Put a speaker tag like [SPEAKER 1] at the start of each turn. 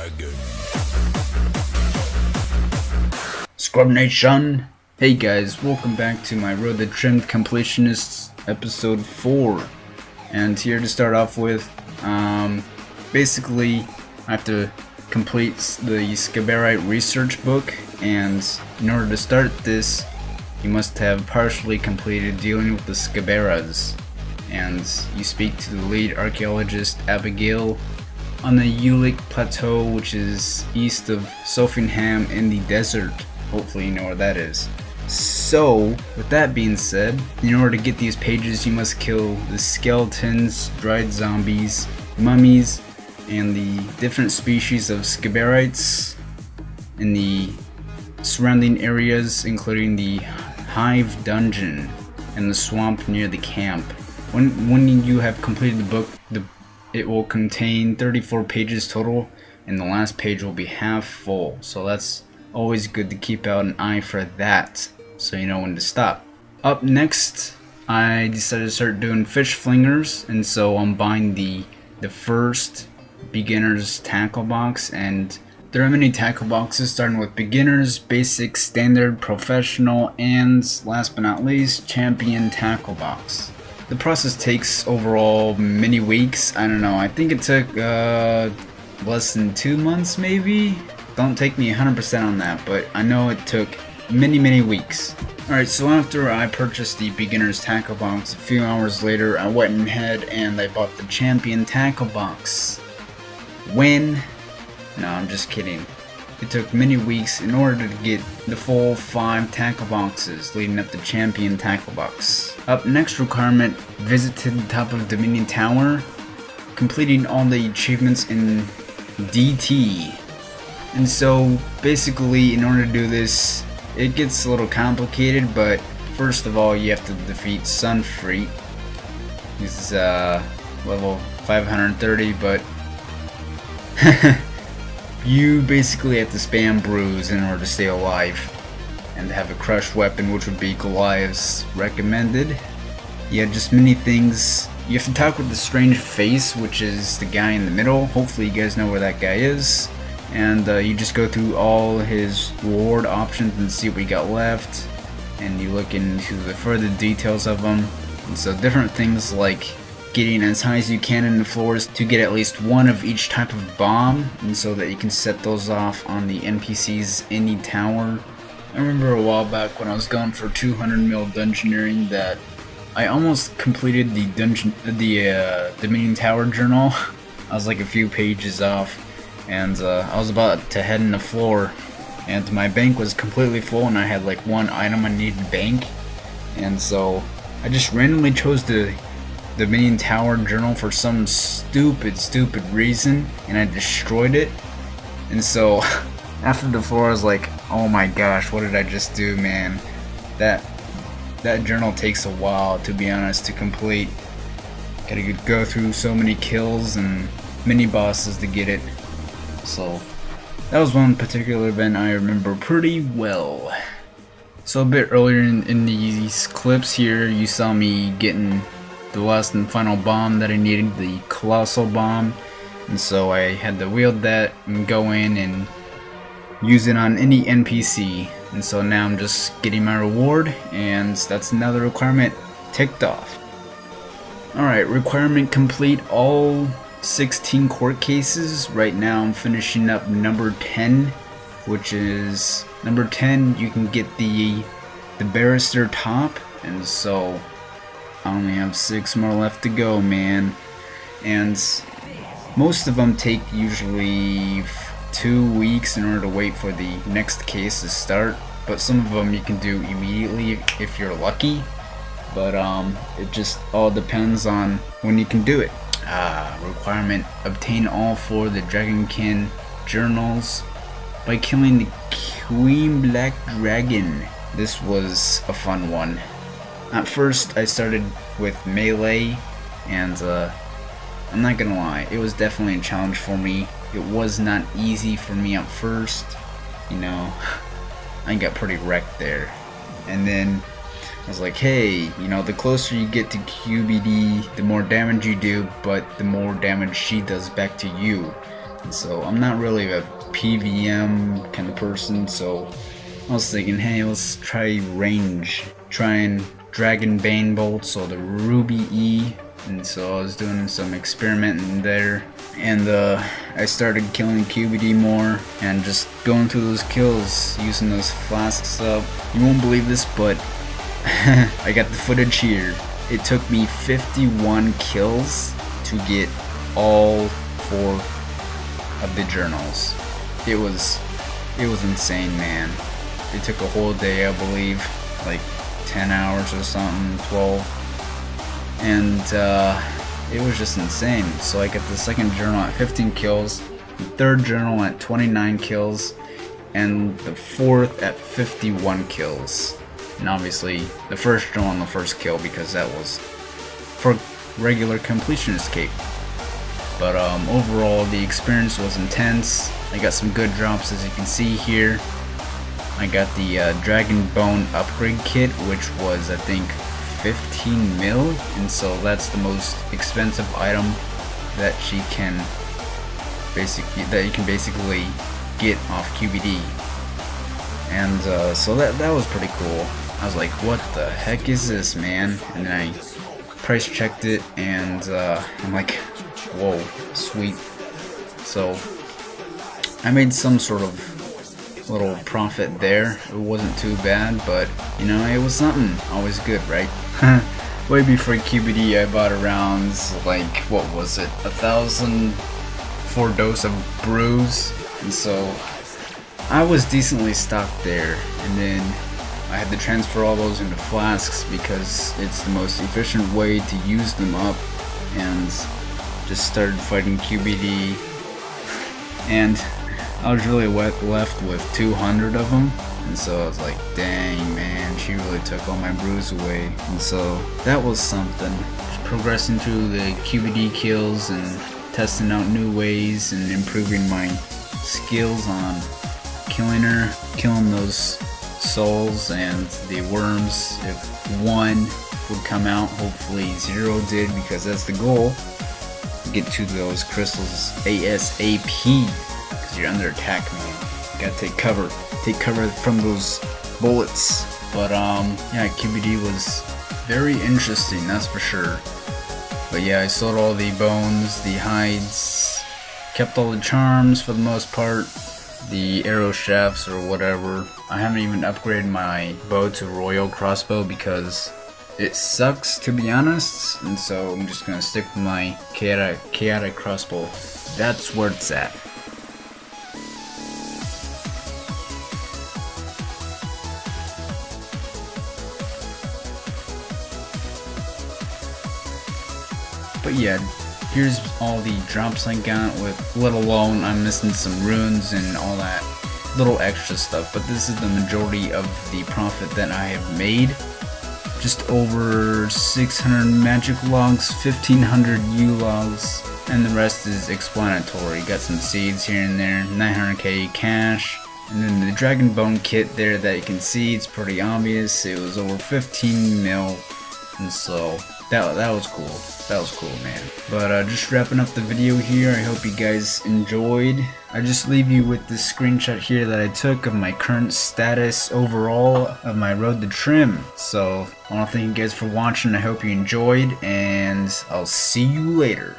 [SPEAKER 1] dragon.
[SPEAKER 2] Scrub Nation! Hey guys, welcome back to my Road to Trimmed Completionists episode 4. And here to start off with, basically I have to complete the Scabarite Research book, and in order to start this, you must have partially completed dealing with the Scabaras. And you speak to the lead archaeologist Abigail on the Ulick Plateau, which is east of Sophingham in the desert. Hopefully you know where that is. So, with that being said, in order to get these pages you must kill the skeletons, dried zombies, mummies, and the different species of Scabarites in the surrounding areas, including the Hive Dungeon and the swamp near the camp. When you have completed the book, it will contain 34 pages total, and the last page will be half full, so that's always good to keep out an eye for that, so you know when to stop. Up next, I decided to start doing fish flingers, and so I'm buying the first beginner's tackle box, and there are many tackle boxes starting with beginners, basic, standard, professional, and last but not least, champion tackle box. The process takes overall many weeks. I don't know, I think it took less than 2 months maybe? Don't take me 100% on that, but I know it took many weeks. Alright, so after I purchased the beginner's tackle box, a few hours later I went ahead and I bought the champion tackle box. When? No, I'm just kidding. It took many weeks in order to get the full 5 tackle boxes leading up to champion tackle box. Up next requirement, visit to the top of Dominion Tower, completing all the achievements in DT. And so basically in order to do this, it gets a little complicated, but first of all you have to defeat Sunfreet. He's level 530, but you basically have to spam bruise in order to stay alive and have a crush weapon, which would be Goliath's recommended. Yeah, just many things. You have to talk with the strange face, which is the guy in the middle. Hopefully you guys know where that guy is. And you just go through all his reward options and see what we got left, and you look into the further details of them. And so different things like getting as high as you can in the floors to get at least one of each type of bomb, and so that you can set those off on the NPCs in the tower. I remember a while back when I was going for 200 mil dungeoneering that I almost completed the Dominion Tower journal. I was like a few pages off, and I was about to head in the floor, and my bank was completely full, and I had like one item I needed bank, and so I just randomly chose the Dominion Tower journal for some stupid reason, and I destroyed it. And so after the floor I was like, oh my gosh, what did I just do, man? That journal takes a while, to be honest, to complete. Gotta go through so many kills and mini bosses to get it. So that was one particular event I remember pretty well. So a bit earlier in these clips here, you saw me getting the last and final bomb that I needed, the colossal bomb, and so I had to wield that and go in and use it on any NPC, and so now I'm just getting my reward, and that's another requirement ticked off. Alright, requirement complete all 16 court cases. Right now I'm finishing up number 10, which is number 10 you can get the barrister top, and so I only have 6 more left to go, man. And most of them take usually 2 weeks in order to wait for the next case to start, but some of them you can do immediately if you're lucky, but it just all depends on when you can do it. Requirement, obtain all 4 of the Dragonkin journals by killing the Queen Black Dragon. This was a fun one. At first I started with melee, and I'm not gonna lie, it was definitely a challenge for me. It was not easy for me at first, you know. I got pretty wrecked there, and then I was like, hey, you know, the closer you get to QBD, the more damage you do, but the more damage she does back to you. So I'm not really a PVM kind of person, so I was thinking, hey, let's try range. Try and Dragon Bane bolts or the Ruby E. And so I was doing some experimenting there, and I started killing QBD more and just going through those kills using those flasks up. You won't believe this, but I got the footage here. It took me 51 kills to get all 4 of the journals. It was insane, man. It took a whole day, I believe, like 10 hours or something, 12. And it was just insane. So I got the second journal at 15 kills, the third journal at 29 kills, and the fourth at 51 kills. And obviously the first journal on the first kill, because that was for regular Completionist cape. But overall the experience was intense. I got some good drops, as you can see here. I got the Dragon Bone upgrade kit, which was, I think, 15 mil, and so that's the most expensive item that you can basically get off QBD. And so that was pretty cool. I was like, what the heck is this, man? And then I price checked it, and I'm like, whoa, sweet. So I made some sort of little profit there. It wasn't too bad, but you know, it was something. Always good, right? Way before QBD, I bought around, like, what was it, 1,000 for dose of brews, and so I was decently stocked there. And then I had to transfer all those into flasks because it's the most efficient way to use them up, and just started fighting QBD, and I was really left with 200 of them. And so I was like, dang, man, she really took all my brews away. And so that was something. Just progressing through the QBD kills and testing out new ways and improving my skills on killing her, killing those souls and the worms. If 1 would come out, hopefully 0 did, because that's the goal. Get to those crystals ASAP, because you're under attack, man. Gotta take cover from those bullets. But yeah, QBD was very interesting, that's for sure. But yeah, I sold all the bones, the hides, kept all the charms for the most part, the arrow shafts or whatever. I haven't even upgraded my bow to royal crossbow because it sucks, to be honest, and so I'm just gonna stick with my chaotic crossbow. That's where it's at. But yeah, here's all the drops I got, with let alone I'm missing some runes and all that little extra stuff, but this is the majority of the profit that I have made. Just over 600 magic logs, 1500 U logs, and the rest is explanatory. Got some seeds here and there, 900k cash, and then the Dragon Bone kit there that you can see, it's pretty obvious. It was over 15 mil, and so that was cool. That was cool, man. But just wrapping up the video here. I hope you guys enjoyed. I just leave you with this screenshot here that I took of my current status overall of my road to trim. So I want to thank you guys for watching. I hope you enjoyed, and I'll see you later.